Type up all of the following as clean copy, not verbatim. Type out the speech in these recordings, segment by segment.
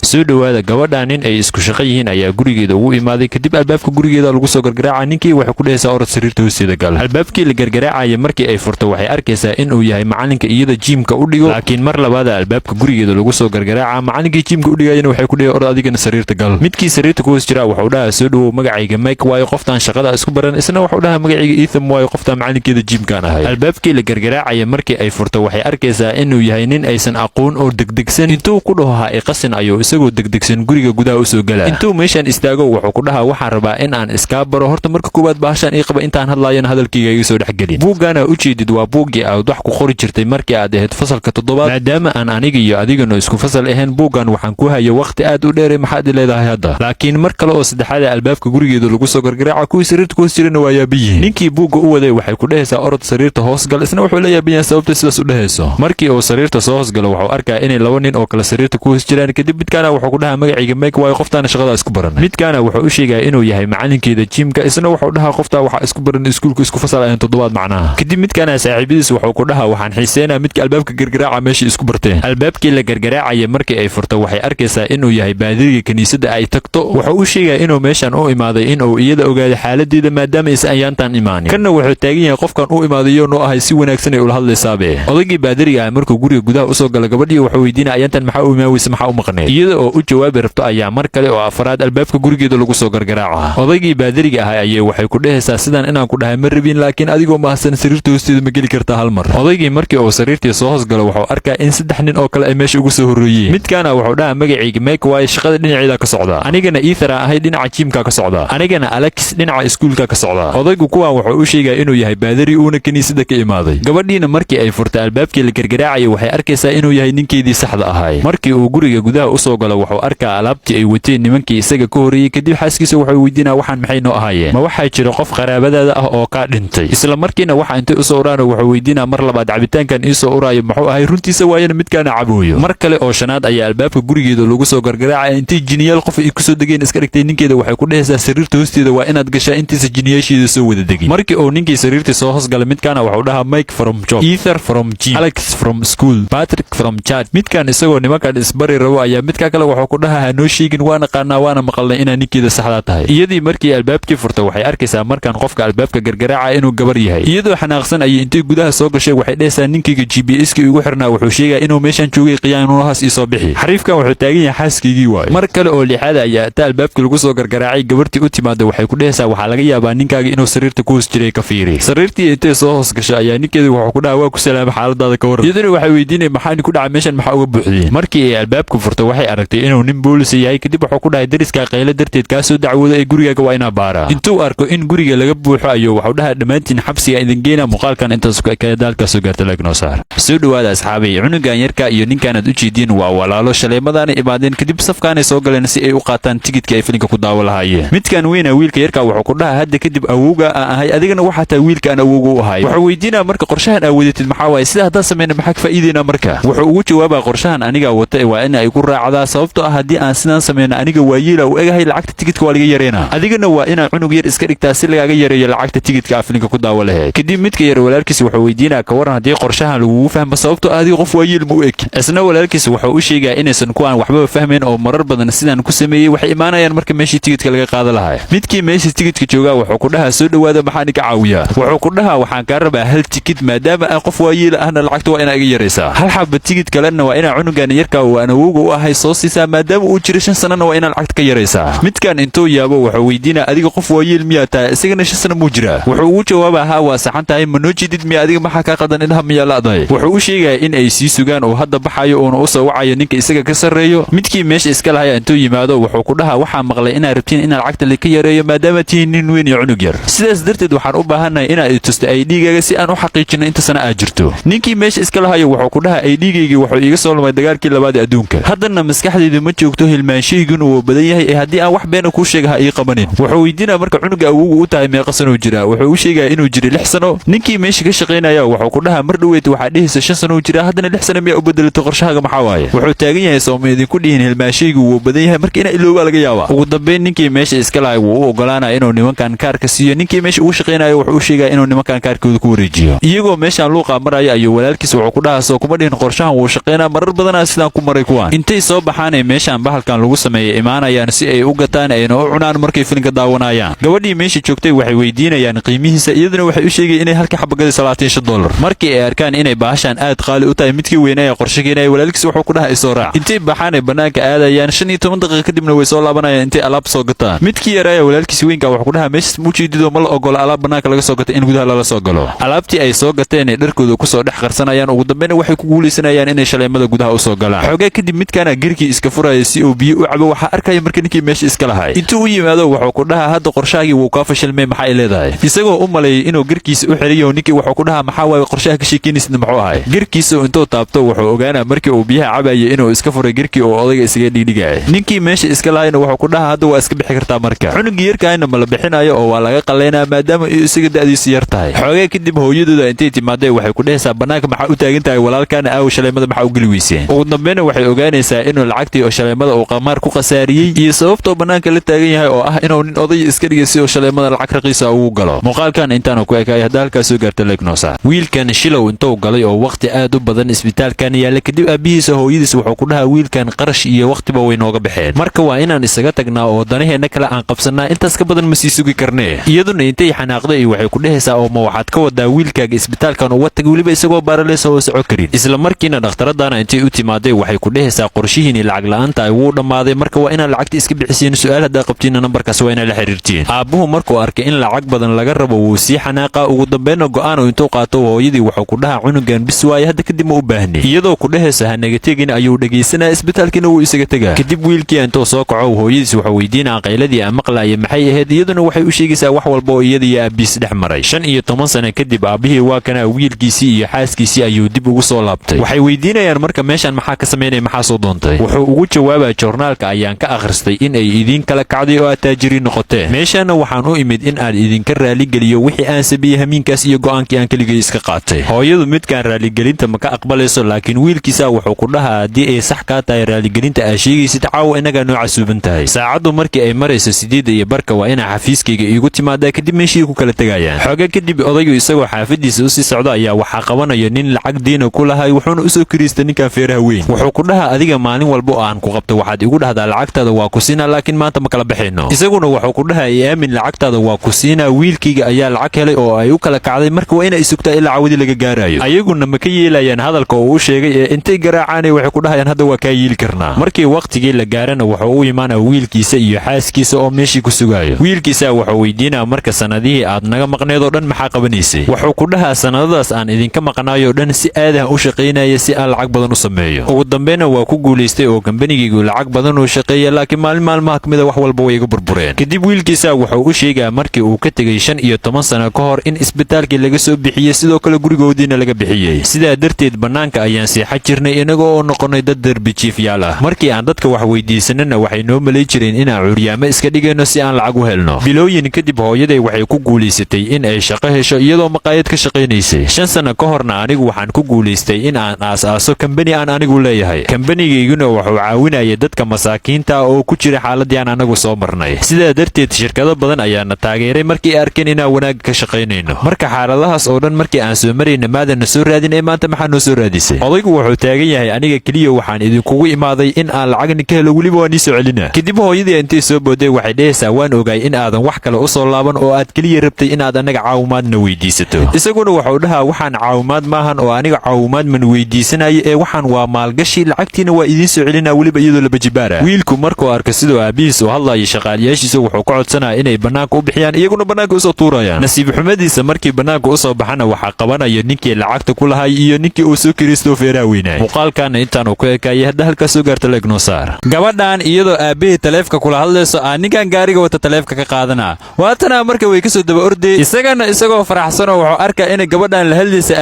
soo dhawaada gabadha nin ay isku shaqo yihiin ayaa gurigeeda ugu imaaday kadib albaabka gurigeeda lagu soo gargaraaca ninkii waxay ku dhehaysaa orod sariirta hoosteeda gal albaabkii la gargaraacaya markii ay furto waxay arkaysaa inuu yahay macalinka iyada jiimka u dhigo laakiin mar labaada albaabka gurigeeda lagu soo gargaraaca macalinkii jiimka u dhigayana waxay ku dhehaysaa orod adigana sariirta gal midkii sariirta ku hoos jira wuxuu dhahaa soo dhawow magacayga Mike waayo qoftaan shaqada isku baran isna wuxuu dhahaa magacayga Ethan waayo qoftaan macalinkeeda jiimkaan ahay albaabkii la gargaraacaya markii ay furto waxay arkaysaa inuu yahay nin aysan aqoon oo degdegsan intuu ku dhaho qasin ayuu isagoo degdegsan guriga gudaha u soo galaa intuu meeshan istaago wuxuu ku dhahaa waxaan rabaa in aan iska baro horta marka koowaad baashan ii qaba intaan hadlaayana hadalkayga iga soo dhaxgelin buugana u jeedid waa buuggii aad wax ku qori jirtay markii aad ahayd fasalka 7 maadaama aan aniga iyo adigana isku fasal ahayn buuggan waxaan ku hayo waqti aad u dheer maxaad leedahay hadda laakiin mar kale oo saddexaad albaabka gurigeeda lagu soo gargaraaca kuwii sariirta ku hoos jirana waa yaabiyiin ninkii buugga u waday waxay ku dhehaysaa orod sariirta hoos gal isna wuxuu la yaabiyaa sababta sidaas u dhehayso markii uu sariirta soo hoos galo wuxuu arkaa inay laba nin oo kale sariirta ku hoos jiraan kadib midkaana wuxuu ku dhahaa magacayga Mike waayo qoftaana shaqada isku baran midkaana wuxuu u sheegaa inuu yahay macalinkeeda jiimka isna wuxuu dhahaa qoftaa waxa isku baran iskuulka isku fasal ayaan 7 macnaha kadib midkaana saaxiibadiis wuxuu ku dhahaa waxaan xiiseenaa midka albaabka gargaraaca meeshii isku barteen albaabkii la gargaraacaya markii ay furto waxay arkaysaa inuu yahay baadiriga kaniisada ay tagto wuxuu u sheegaa inuu meeshan u imaaday inuu iyada ogaado xaaladeeda maadaama aysan ayaantan imaanin kana wuxuu taagan yahay qofkan u imaaday iyo noo ahay si wanaagsan ay ula hadlaysaabe odaygii baadiriga ah markuu guriga gudaha u soo gala gabadhii wuxuu weydiinaa ayaantan maxaa u imaawaysa maxaa u maqneed iyada oo u jawaabi rabto ayaa mar kale oo afraad albaabka gurigeeda lagu soo gargaraaca odaygii baadiriga ah ayay waxay ku dhehaysaa sidaan inaan ku dhahay ma rabin laakiin adigoo mahadsan sariirta hoosteeda ma geli kartaa hal mar odaygii markii uu sariirtii soo hoos galo wuxuu arkaa in 3 nin oo kale ay meesha ugu soo horreeyeen midkaana wuxuu dhahaa magacayga Mike waayo shaqada dhinaceeda ka socda anigana Ethan ahay dhinaca jiimka ka socda anigana Alex dhinaca iskuulka ka socda odaygu kuwaan wuxuu u sheegaa inuu yahay baadiri uuna kaniisada ka imaaday gabadhiina markii ay furtay albaabkii la gargaraacay waxay arkaysaa inuu yahay ninkeedii saxda ahay markii uu guriga gudaha u soo galo wuxuu arkaa alaabtii ay wateen nimankii isaga ka horeeyay kadib xaaskiisa wuxuu weydiinaa waxaan maxay noo ahaayeen ma waxaa jira qof qaraabadaada ah oo ka dhintay isla markiina waxa intay u soo uraano wuxuu weydiinaa mar labaad cabitaankan ii soo uraayo muxuu ahay runtiisa waayana midkaana cabooyo mar kale oo shanaad ayaa albaabka gurigeeda lagu soo gargaraacay intay jiniyaal qof ay ku soo degeen iska dhigtay ninkeeda waxay ku dhehaysaa sariirta hoosteeda waa inaad gashaa intiisa jiniyaasheeda soo wada degin markii uu ninkii sariirtii soo hoos galay midkaana wuxuu dhahaa Mike from job Ether from gym Alex from school Patrick from chat midkaan isagoo nimankan isbari rabo ayaa midka kale wuxuu ku dhahaa hanoo sheegin waana qaanaa waana maqalnay inaa ninkeeda saxda tahay iyadii markii albaabkii furtay waxay arkaysaa markaan qofka albaabka gargaraaca inuu gabar yahay iyadoo xanaaqsan ayay intay gudaha soo gashay waxay dhehaysaa ninkayga GPS-kii ugu xirnaa wuxuu sheegaa inuu meeshan joogay qiyaanuhaas ii soo bixi xariifkan wuxuu taagan yahay xaaskaygii waayo mar kale oo lixaada ayaa ta albaabka lagu soo gargaraacay gabartii u timaada waxay ku dhehaysaa waxaa laga yaabaa ninkaaga inuu sariirta ku hoos jiray ka fiiri sariirtii intay soo hoos gashay ayaa ninkeeda wuxuu ku dhahaa waa ku salaamay xaaladaada ka waran iyaduna waxay weydiinay maxaa ku dhacay meeshan maxaa uga buuxdeen markii ay albaabka furtay waxay aragtay inuu nin boolis yahay kadib wuxuu ku dhahay dariska qaylo darteed ka soo dacwooday ee gurigaaga waa inaa baara intuu arko in guriga laga buuxo ayuu wuxuu dhahaa dhamaantiin xabsiga idin geena muuqaalkan intaas ka dalka soo gaartay lagno saar soo dhawaada asxaabay cunugan yarka iyo ninkaanad u jeedin waa walaalo shaleemadaana imaadeen kadib safkaanay soo galeen si ay u qaataan tigidhka ay filimka ku daawo lahaayeen midkan weyna wiilka yarka wuxuu ku dhahaa hadda kadib awowga aan ahay adigana waxa taa wiilka aan awowga u ahay wuxuu weydiinaa marka qorshahan aad wadatid maxaa waaye sida haddaan sameeyna maxaa ka faa'iideena marka wuxuu ugu jawaabaa qorshahan aniga wata waa in ay ku raacdaa sababtoo ah haddii aan sidaan sameeyna aniga waayeela u egahay lacagta tigidhka waa laga yareena adigana waa inaa cunug yar iska dhigtaa si lagaaga yareeyo lacagta tigidhka aad filimka ku daawo lahayd kadib midka yar walaalkiisa wuxuu weydiinaa ka waran haddii qorshahan lagugu fahmo sababtoo ah adiga qof waayeel ma u eg isna walaalkiisa wuxuu u sheegaa inaysan kuwaan waxbaba fahmayn oo marar badan sidaan ku sameeyey waxay imaanayaan marka meeshii tigidhka laga qaada lahaa midkii meeshii tigidhka joogaa wuxuu ku dhahaa soo dhawaada maxaa ninka caawiyaa wuxuu ku dhahaa waxaan kaa rabaa hal tikid maadaama aan qof waayeel ahna lacagta waa inaa iga yaraysaa hal xabba tigid kalena waa inaa cunugan yarka oo aan awowga u ahay soo siisaa maadaama uu jiro 5 sanana waa inaa lacagta ka yaraysaa midkan intuu yaabo wuxuu weydiinaa adiga qof waayeel miyaa tahay isagana 5 sana muu jiraa wuxuu ugu jawaabaa haa waa saxan tahay ma noo jeedid miyaa adiga maxaa kaa qadan indhaha miyaa la'dahay wuxuu u sheegaa in ay sii sugaan oo hadda baxayo uuna u soo wacayo ninka isaga ka sarreeyo midkii meesha iska lahay intuu yimaado wuxuu ku dhahaa waxaa maqlay inaad rabtiin inaad lacagta la ka yareeyo maadaama tihiin nin weyn iyo cunug yar sidaas darteed waxaan u baahannahay inaad i tusto ID-gaaga si aan u xaqiijino inta sana aad jirto ninkii meesha iska lahayo wuxuu ku dhahaa ID-gaygii wuxuu iiga soo lumay dagaalkii labaad ee adduunka haddana maskaxdaydu ma joogto hilmaanshayguna wuu badan yahay ee haddii aan wax beena kuu sheega ha ii qabanin wuxuu weydiinaa marka cunuga awowgu u tahay meeqa sanoo jira wuxuu u sheegaa inuu jiro 6 sano ninkii meesha ka shaqaynaya wuxuu ku dhahaa mar dhaweyd waxaa dhehaysa 5 sano jira haddana 6 sano miyaa u bedelatay qorshahaaga maxaa waaye wuxuu taagan yahay sooma idinku dhihin hilmaashaygu wuu badan yahay marka inaa ilooba laga yaabaa ugu dambeyn ninkii meesha iska lahay wuu u ogolaanaya inuu nimankan kaarka siiyo ninkii meesha ugu shaqaynayo wuxuu u sheegaa inuu nimankan kaarkooda ku wareejiyo iyagoo meeshaan luuqa maraya ayuu walaalkiis wuxuu ku dhahaa soo kuma dhihin qorshahan wuu shaqaynaa marar badanaa sidaan ku maray kuwaan intay soo baxaan ee meeshaan bahalkan lagu sameeyay imaanayaan si ay u gataan ayna u cunaan markay filimka daawanayaan. gabadhii meesha joogtay waxay weydiinayaan qiimihiisa, iyaduna waxay u sheegayeen inay halka xabagada $35. markii ay arkaan inay baashaan aad qaali u tahay, midkii weynaa qorshageynaya walaalkiis wuxuu ku dhahay isoo raac. intay baxaan ay banaanka aadayaan 15 daqiiqo kadibna way soo laabanayaan intay alaab soo gataan. midkii yaraaya walaalkiis weynka wuxuu ku dhahay meeshas muujidido ma la ogola alaab banaanka laga soo gato in gudaha lala soo galo. alaabtii ay soo gateen ee dharkooda ku soo dhex qarsanayaan, ugu dambeyn waxay ku guuleysanayaan inay shaleemada gudaha u soo galaan. xogaa kadib midkaana girkii iska furaya si uu biyo u cabo, waxa arkaya marka ninkii meesha iska lahay. intuu u yimaado wuxuu ku dhahaa hadda qorshaagii wuu kaa fashilmay, maxaa ay leedahay. isagoo u maleeyay inuu girkiisa u xiriyo, ninkii wuxuu ku dhahaa maxaa waaye qorshaha ka sheekeynaysid muxuu ahay. girkiisa intuu taabto wuxuu ogaanaa markii uu biyaha cabayay inuu iska furay girkii oo odayga isaga dhigdhigay. ninkii meesha iska lahayna wuxuu ku dhahaa hadda waa iska bixi kartaa marka. cunugii yarkaayna ma la bixinayo oo waa laga qaleynaa maadaama isaga da'diisu yar tahay. xogaa kadib hooyadooda intay timaadee waxay ku dhehaysaa banaanka maxaa u taagan tahay walaalkaana aaw shaleemada maxaa u geli weyseen. ugu dambeynna waxay ogaanaysaa inuu lacagtii oo shaleemada uu qamaar ku khasaariyey iyo sababtoo banaanka la taagan yahay oo ah inuu nin oday iska dhigay si uu shaleemada lacag raqiisa ugu galo. muuqaalkan intaanu ku ekaay hadda halkaas soo gaarta leegnosa. wiilkan shilow intuu galay oo waqti aad u badan isbitaalkan yaala kadib aabihiisa hooyadiis wuxuu ku dhahaa wiilkan qarash iyo waqtiba way nooga baxeen, marka waa inaan isaga tagnaa oo danaheena kale aan qabsanaa, intaas ka badan ma sii sugi karnee. iyaduna intay xanaaqday waxay ku dhehaysaa oo ma waxaad ka wadaa wiilkaaga isbitaalkan uga tag weliba isagoo baaraleys oo soco karin. isla markiina dhakhtaradana intay u timaaday waxay ku dhehaysaa qorshihiini lacag la'aanta ay wuu dhammaaday, marka waa inaad lacagta iska bixisiin. su'aal haddaa qabtiinna nambarkaas waa inaad la xiriirtiin. aabbuhu markuu arkay in lacag badan laga rabo wuu sii xanaaqa. ugu dambeynna go'aan uu intuu qaato hooyadii wuxuu ku dhahaa cunugan bis waaye hadda kadib ma u baahni. iyadoo ku dhehaysa hanaga tegin ayuu dhegaysanaa, isbitaalkiina wuu isaga tegaa. kadib wiilkii intuu soo kaco hooyadiis wuxuu weydiinaa qayladii aan maqlaaya maxay ahayd. iyaduna waxay u sheegaysaa wax walba oo iyada iyo aabiis dhex maray. 15 sano kadib aabbihii waa kana wiilkiisii iyo xaaskiisii ayuu dib ugu soo laabtay. waxay weydiinayaan marka meeshan maxaa ka samaynay, maxaa soo doontay. wuxuu ugu jawaabaa joornaalka ayaan ka akhristay in ay idin kala kacday oo aad taajiriin noqoteen. meeshaana waxaan u imid in aan idinka raaligeliyo wixii aan sameeyey hamiinkaas iyo go'aankii aan keligay iska qaatay. hooyadu midkaan raaligelinta ma ka aqbalayso, laakiin wiilkiisa wuxuu ku dhahaa haddii ay sax kaa tahay raaligelinta aad sheegaysid caawa inagaa noo casuuban tahay. saacaddu markii ay marayso 8:15 waa inaa xafiiskayga iigu timaadaa, kadib meeshii ku kala tegayaan. xooga kadib odaygu isagoo xaafadiisa u sii socda ayaa waxaa qabanaya nin lacag diina ku lahay, wuxuuna u soo kiriistay ninkan feeraha weyn. wuxuu ku dhahaa adiga maalin walba oo aan ku qabto waxaad igu dhahdaa lacagtaada waa ku siinaa, laakiin maanta ma kala baxayno. isaguna wuxuu ku dhahaa aamin lacagtaada waa ku siinaa, wiilkayga ayaa lacag helay oo ay u kala kacday, marka waa inay sugtaa ilaa cawadi laga gaarayo. ayaguna ma ka yeelayaan hadalka oo uu sheegay ee intay garaacaan waxay ku dhahayaan hadda waa kaa yeeli karnaa. markii waqtigii la gaarana wuxuu u imaanaa wiilkiisa iyo xaaskiisa oo meeshii ku sugayo. wiilkiisa wuxuu weydiinaa marka sanadihii aad naga maqneed oo dhan maxaa qabanaysay. wuxuu ku dhahaa sanadadaas aan idinka maqnaayo dhan si aadahan u shaqaynaya si aan lacag badan u sameeyo. ugu dambeynna waa ku guulaystay oo kambanigaygu lacag badan uu shaqeeya, laakiin maalin maalmaha ka mida wax walba way iga burbureen. kadib wiilkiisa wuxuu u sheegaa markii uu ka tegay 15 sano ka hor in isbitaalkii laga soo bixiyey, sidoo kale gurigoodiina laga bixiyey. sidaa darteed bannaanka ayaan seexan jirnay inaga oo noqonay dad darbijiifyaal ah. markii aan dadka wax weydiisanana waxay noo malay jireen inaan curyaamo iska dhigayno si aan lacag u helno. bilooyin kadib hooyaday waxay ku guulaysatay in ay shaqo hesho iyadoo maqaayad ka shaqaynaysay. 5 sano ka horna anigu waxaan ku guulaystay in aan aasaaso kambani aan anigu leeyahay. kambanigayguna wuxuu caawinaya dadka masaakiinta oo ku jira xaaladii aan anagu soo marnay. sidaa darteed shirkado badan ayaana taageeray markii ay arkeen inaan wanaagga ka shaqaynayno. marka xaaladahaas oo dhan markii aan soo marayna maadana soo raadin ee maanta maxaa noo soo raadisay. odaygu wuxuu taagan yahay aniga keliya waxaan idinkugu imaaday in aan lacagni ka helo, weliba waan ii soo celina. kadib hooyadii intay soo booday waxay dhehaysaa waan ogaay in aadan wax kale u soo laaban oo aad keliya rabtay inaad anaga caawimaadna weydiisato. isaguna wuxuu dhahaa waxaan caawimaad maahan oo aniga caawimaad man weydiisanayo ee waxaan waa maalgashi, lacagtiina waa idiin soo celinaa weliba iyadoo laba jibaara. wiilku markuu arko sidoo aabihiis u hadlayo shaqaaliyaashiisa wuxuu ka codsanaya inay bannaanka u bixiyaan, iyaguna bannaanka usoo tuurayaan. nasiib xumadiisa markii bannaanka u soo baxana waxaa qabanaya ninkii lacagta ku lahay iyo ninkii uu soo kiriistoo feeraha weynaay. muuqaalkaana intaanu ku ekaayay hadda halkaas soo gaarta leeg noo saar. gabadhan iyadoo aabahii taleefka kula hadlayso aan ninkan gaariga wata taleefka ka qaadanaa. waatana marka way kasoo daba ordee, isagana isagoo faraxsanoo wuxuu arkaa inay gabadhan la hadlaysa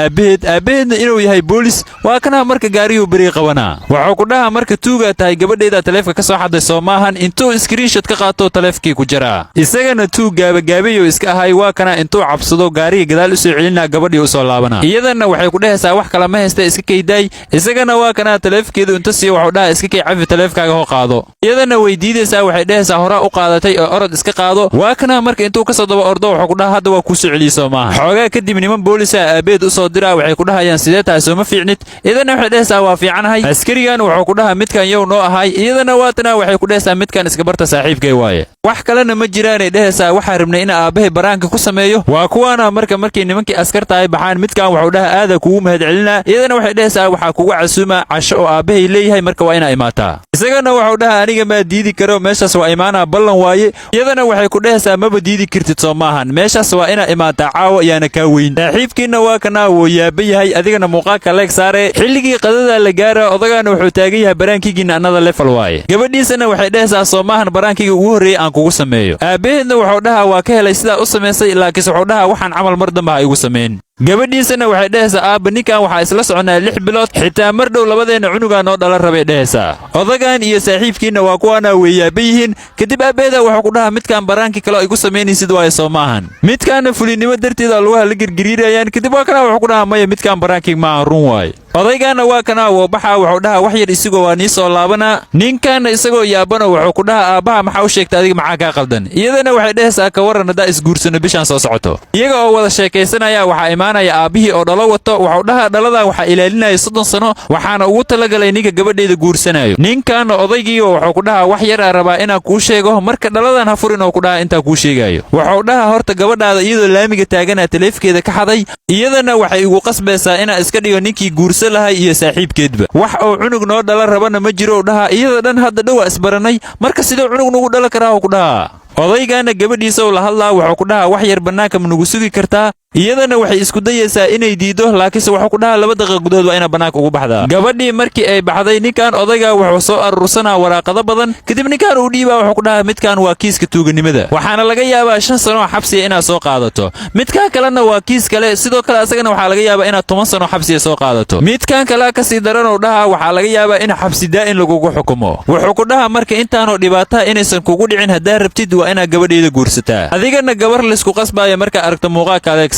aabaheedna inuu yahay boolis. waa kana marka gaariguu beri qabanaa. wuxuu ku dhahaa marka tuugaa tahay gabadheeda taleefka ka soo xaday soo maahan, intuu screenshot ka qaato taleefkii ku jaraa. isagana tuug gaabagaabayo iska ahay, waa kana intuu cabsado gaariga gadaal u soo celinaa gabadhii u soo laabana. iyadana waxay ku dhahaysaa wax kale ma haysta iska kaydaay. isagana waa kana taleefkeedu inta sii wuxuu dhahaa iska kay cafi taleefkaaga hoo qaado. iyadana way diidaysaa, waxay dhahaysaa horaa u qaadatay oo orod iska qaado. waa kana marka intuu ka soo daba ordo wuxuu ku dhahaa hadda waa kuu soo celiyey soo maaha. xoogaa kadib niman boolisa aabeed u soo diraa, waxay ku dhahayaan sidee tahay soo ma fiicnid. iyadana waxay dhahaysaa waa fiicanahay. askarigan wuxuu ku dhahaa midkan yow noo ahay iyadana waatana waxay ku dhehaysaa midkan iska barta saaxiibkay waaye wax kalena ma jiraanay dhehaysaa waxaa rabnay in aabahay baraanka ku sameeyo waa kuwaana markii nimankii askarta ay baxaan midkan wuxuu dhaha aada kugu mahadcelinaa iyadana waxay dhehaysaa waxaa kugu casuuma casho oo aabahay leeyahay marka waa inaa imaataa isagana wuxuu dhaha aniga maa diidi karo meeshaas waa imaanaa ballan waaye iyadana waxay ku dhehaysaa maba diidi kartid soo maahan meeshaas waa inaa imaataa caawa ayaana kaa weyn saaxiibkiina waa kana wuu yaaba yahay adigana muuqaalka leeg saare xilligii qadada la gaara odagaana wuxuu taagan yahay baraankigiina another level waaye gabadhiisana waxay dhehaysaa soo maahan baraankiga ugu horreeyey aan kugu sameeyo aabaheedna wuxuu dhahaa waa ka helay sidaa u samaysay laakiinse wuxuu dhahaa waxaan camal mar dambe ha igu samayn gabadhiisana waxay dhehaysaa aabba ninkan waxaa isla soconaa 6 bilood xitaa mar dhow labadeenna cunugaa noo dhala rabay dhehaysaa odagan iyo saaxiibkiina waa kuwaana weeyaaba yihiin kadib aabbeeda wuxuu ku dhahaa midkan baraankii kale igu samaynaysid waaye soo maahan midkaana fulinimo darteeda lugaha la girgiriirayaan kadib waa kana wuxuu ku dhahaa maya midkan baraankii maahan run waaye odaygaana waa kana woobaxa wuxuu dhahaa wax yar isigoo waa nii soo laabanaa ninkaana isagoo yaabana wuxuu ku dhahaa aabbaha maxaa u sheegta adiga maxaa kaa qaldan iyadana waxay dhehaysaa ka warran haddaa isguursano bishaan soo socoto iyaga oo wada sheekaysanaya waxaa imaanaya aabbihii oo dhalo wato wuxuu dhahaa dhaladan waxaa ilaalinaya 30 sano waxaana ugu talagalay ninka gabadheeda guursanayo ninkaana odaygiiyo wuxuu ku dhahaa wax yaraa rabaa inaan kuu sheego marka dhaladan ha furin oo ku dhahaa intaa kuu sheegayo wuxuu dhahaa horta gabadhaada iyadoo laamiga taaganaa taleefkeeda ka xaday iyadana waxay igu qasbaysaa inaa iska dhigo ninkii lahay iyo saaxiibkeedba wax oo cunug noo dhala rabana ma jiro dhaha iyada dhan hadda dhow isbaranay marka sidoo cunug nagu dhala karaa ku dhaha odaygaana gabadhiisa oo la hadlaa wuxuu ku dhahaa wax yar bannaanka ma nagu sugi kartaa iyadana waxay isku dayaysaa inay diido laakiinse wuxuu ku dhahaa 2 daqiiqo gudahood waa inaa bannaanka ugu baxdaa gabadhii markii ay baxday ninkan odayga wuxuu soo urursanaa waraaqado badan kadib ninkan uu dhiibaa wuxuu ku dhahaa midkan waa kiiska tuuganimada waxaana laga yaabaa 5 sano xabsi inaad soo qaadato midkan kalena waa kiis kale sidoo kale asagana waxaa laga yaabaa inaad 10 sano xabsi soo qaadato midkan kale ka sii daran oo dhahaa waxaa laga yaabaa in xabsi daa'in lagugu xukumo wuxuu ku dhahaa marka intaanoo dhibaato inaysan kugu dhicin hadaa rabtid waa inaad gabadheeda guursataa adigana gabar la isku qasbaayo marka aragto muuqaalka adeeg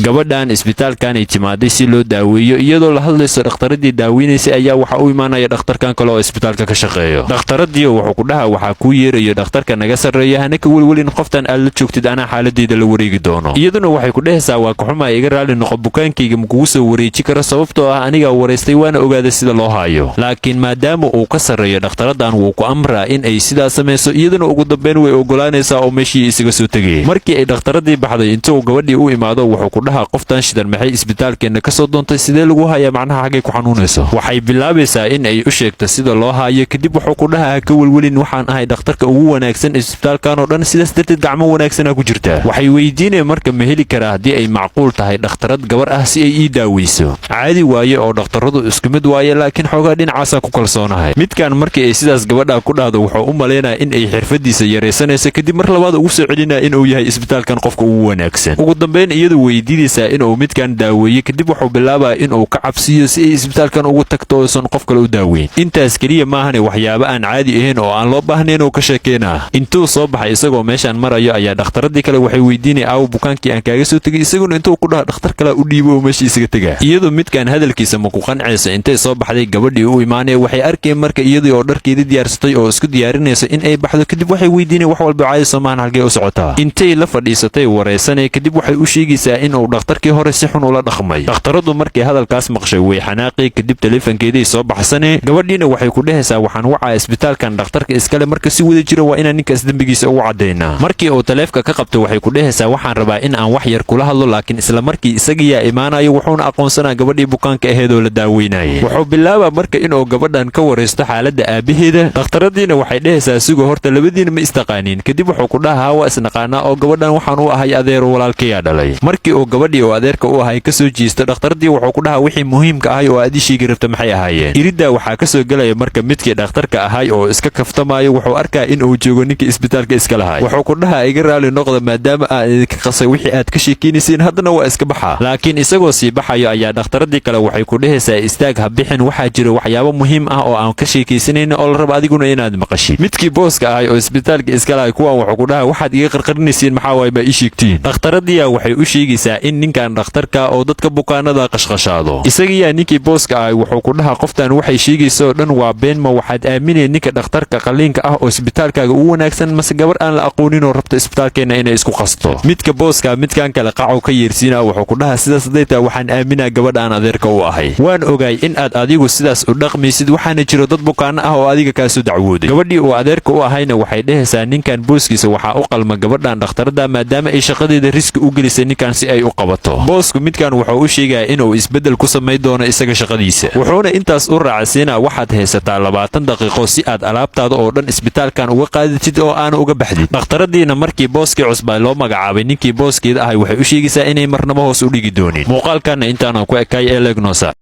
gabadhan isbitaalkan ay timaaday si loo daaweeyo iyadoo la hadlayso dhakhtaradii daaweynaysay ayaa waxa uu imaanaya dhakhtarkan kale oo isbitaalka ka shaqeeyo dhakhtaradii wuxuu ku dhahaa waxaa kuu yeerayo dhakhtarka naga sarreeya hana ka welwelin qoftan aad la joogtid anaa xaaladeeda la wareegi doono iyaduna waxay ku dhehaysaa waa ka xumaa iga raali noqo bukaankayga ma kugu soo wareeji karo sababtoo ah anigaa waraystay waana ogaaday sida loo haayo laakiin maadaama uu ka sarreeyo dhakhtaradan wuu ku amraa in ay sidaa samayso iyaduna ugu dambeyn way ogolaanaysaa oo meeshii isaga soo tegay markii ay dhakhtaradii baxday intuu gabadhii u imaado wuxuu dhaha qoftan shidan maxay isbitaalkeena ka soo doontay sidee lagu hayaa macnaha xagay ku xanuunayso waxay bilaabaysaa in ay u sheegto sida loo haayo kadib wuxuu ku dhahaa ka welwelin waxaan ahay dhakhtarka ugu wanaagsan isbitaalkan oo dhan sidaas darteed gacmo wanaagsanaa ku jirta waxay weydiinaya marka ma heli karaa haddii ay macquul tahay dhakhtarad gabar ah si ay ii daaweyso caadi waaye oo dhakhtaradu isku mid waaye laakiin xoogaa dhinacaasaa ku kalsoonahay midkan markii ay sidaas gabadha ku dhahdo wuxuu u maleynayaa in ay xirfadiisa yaraysanayso kadib mar labaad ugu soo celinaya inuu yahay isbitaalkan qofka ugu wanaagsan ugu dambeyn iyadu weydiinaysaa inuu midkan daaweeyey kadib wuxuu bilaabaa inuu ka cabsiyo si ay isbitaalkan ugu tagto oosan qof kale u daaweyn intaas keliya maahane waxyaabo aan caadi ahayn oo aan loo baahnayn oo ka sheekeynaa intuu soo baxay isagoo meeshaan marayo ayaa dhakhtaradii kale waxay weydiinaya aawo bukaankii aan kaaga soo tegay isaguna intuu ku dhaha dhakhtar kale u dhiibo oo meeshii isaga tegaa iyadoo midkan hadalkiisa ma ku qancayso intay soo baxday gabadhii u imaanaya waxay arkeen marka iyadii oo dharkeedii diyaarsatay oo isku diyaarinayso in ay baxdo kadib waxay weydiinaya wax walba caadi soomaan halkee u socotaa intay la fadhiisatay waraysanaya kadib waxay u sheegaysaa inuu dhakhtarkii hore si xun ula dhaqmay dhakhtaradu markii hadalkaas maqshay way xanaaqay kadib taleefankeedii soo baxsanee gabadhiina waxay ku dhehaysaa waxaan wacaa isbitaalkan dhakhtarka iskale marka si wada jira waa inaan ninkaas dembigiisa ugu caddaynaa markii uu taleefka ka qabto waxay ku dhehaysaa waxaan rabaa in aan wax yar kula hadlo laakiin isla markii isagiyaa imaanayo wuxuuna aqoonsanaa gabadhii bukaanka aheed oo la daaweynayay wuxuu bilaabaa marka inuu gabadhan ka waraysto xaaladda aabaheeda dhakhtaradiina waxay dhehaysaa sigoo horta labadiina ma istaqaaniin kadib wuxuu ku dhahaa waa isnaqaanaa oo gabadhan waxaan u ahay adeero walaalkayaa dhalay markii uu gabadhii oo adeerka u ahay ka soo jiisto dhakhtaradii wuxuu ku dhahaa wixii muhiimka ahay oo aad ii sheegi rabta maxay ahaayeen iriddaa waxaa ka soo gelaya marka midkii dhakhtarka ahay oo iska kaftamaayo wuxuu arkaa in uu joogo ninkii isbitaalka iska lahay wuxuu ku dhahaa iga raali noqda maadaama aan idinka qasay wixii aad ka sheekeynaysiin haddana waa iska baxaa laakiin isagoo sii baxayo ayaa dhakhtaradii kale waxay ku dhehaysaa istaag ha bixin waxaa jira waxyaabo muhiim ah oo aan ka sheekaysanayna oo la raba adiguna inaad maqashid midkii booska ahay oo isbitaalka iska lahay kuwan wuxuu ku dhahaa waxaad iga qarqarinaysiin maxaa waaye baa ii sheegtiin dhakhtaradiyaa waxay u sheegaysaa in ninkan dhakhtarka oo dadka bukaanada qashqashaado. isagiyaa ninkii booska ah wuxuu ku dhahaa qoftan waxay sheegayso oo dhan waa been, ma waxaad aaminay ninka dhakhtarka qaliinka ah oo isbitaalkaaga ugu wanaagsan mase gabar aan la aqoonin oo rabta isbitaalkeena inay isku qasto. midka booska midkan kale qacow ka yeersiina wuxuu ku dhahaa sidaas dayta waxaan aaminaa gabadha aan adeerka u ahay. waan ogaay in aad adigu sidaas u dhaqmaysid, waxaana jiro dad bukaano ah oo adiga kaa soo dacwooday. gabadhii uu adeerka u ahayna waxay dhehaysaa ninkan booskiisa waxaa u qalma gabadhan dhakhtarada maadaama ay shaqadeeda riski u gelisay ninkan si ay u qabato. boosku midkan wuxuu u sheegayaa inuu isbeddel ku samayn doono isaga shaqadiisa, wuxuuna intaas u raacsiinaa waxaad haysataa 20 daqiiqo si aad alaabtaada oo dhan isbitaalkan uga qaadatid oo aana uga baxdid. dhakhtaradiina markii booskii cusbaa loo magacaabay ninkii booskeeda ahay waxay u sheegaysaa inay marnaba hoos u dhigi doonin. muuqaalkanna intaana ku ekay ee legnosa.